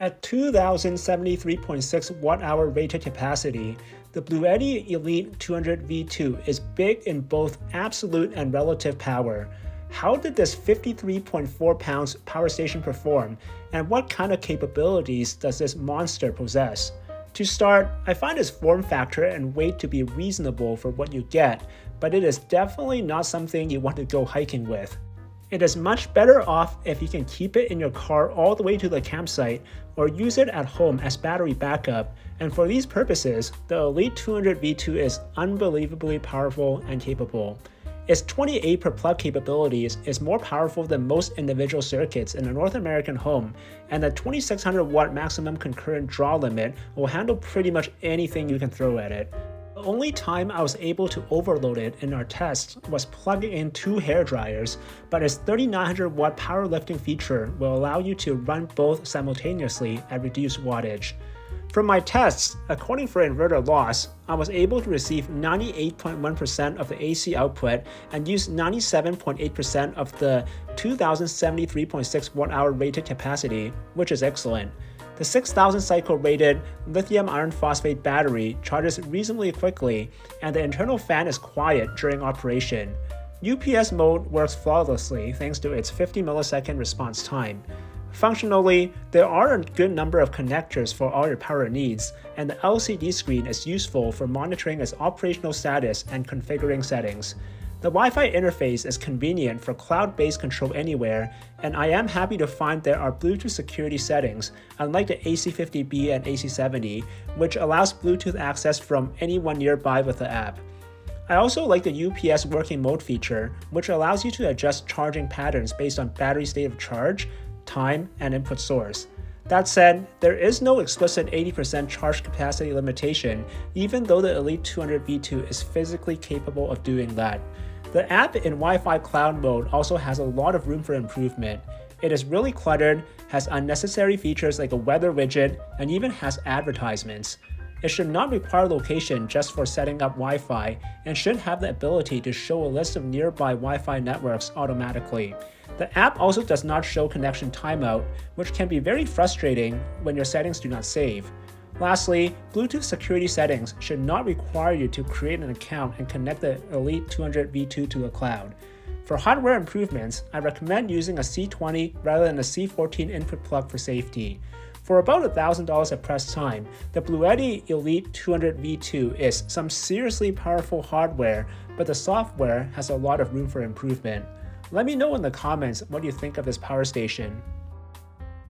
At 2073.6 watt-hour rated capacity, the BLUETTI Elite 200V2 is big in both absolute and relative power. How did this 53.4 pounds power station perform, and what kind of capabilities does this monster possess? To start, I find its form factor and weight to be reasonable for what you get, but it is definitely not something you want to go hiking with. It is much better off if you can keep it in your car all the way to the campsite or use it at home as battery backup, and for these purposes, the Elite 200V2 is unbelievably powerful and capable. Its 28 per plug capabilities is more powerful than most individual circuits in a North American home, and the 2600 watt maximum concurrent draw limit will handle pretty much anything you can throw at it. The only time I was able to overload it in our tests was plugging in 2 hair dryers, but its 3900 watt power lifting feature will allow you to run both simultaneously at reduced wattage. From my tests, according for inverter loss, I was able to receive 98.1% of the AC output and use 97.8% of the 2073.6 watt-hour rated capacity, which is excellent. The 6000 cycle rated lithium iron phosphate battery charges reasonably quickly, and the internal fan is quiet during operation. UPS mode works flawlessly thanks to its 50 millisecond response time. Functionally, there are a good number of connectors for all your power needs, and the LCD screen is useful for monitoring its operational status and configuring settings. The Wi-Fi interface is convenient for cloud-based control anywhere, and I am happy to find there are Bluetooth security settings, unlike the AC50B and AC70, which allows Bluetooth access from anyone nearby with the app. I also like the UPS working mode feature, which allows you to adjust charging patterns based on battery state of charge, time, and input source. That said, there is no explicit 80% charge capacity limitation, even though the Elite 200V2 is physically capable of doing that. The app in Wi-Fi cloud mode also has a lot of room for improvement. It is really cluttered, has unnecessary features like a weather widget, and even has advertisements. It should not require location just for setting up Wi-Fi, and should have the ability to show a list of nearby Wi-Fi networks automatically. The app also does not show connection timeout, which can be very frustrating when your settings do not save. Lastly, Bluetooth security settings should not require you to create an account and connect the Elite 200V2 to the cloud. For hardware improvements, I recommend using a C20 rather than a C14 input plug for safety. For about $1,000 at press time, the BLUETTI Elite 200V2 is some seriously powerful hardware, but the software has a lot of room for improvement. Let me know in the comments what you think of this power station.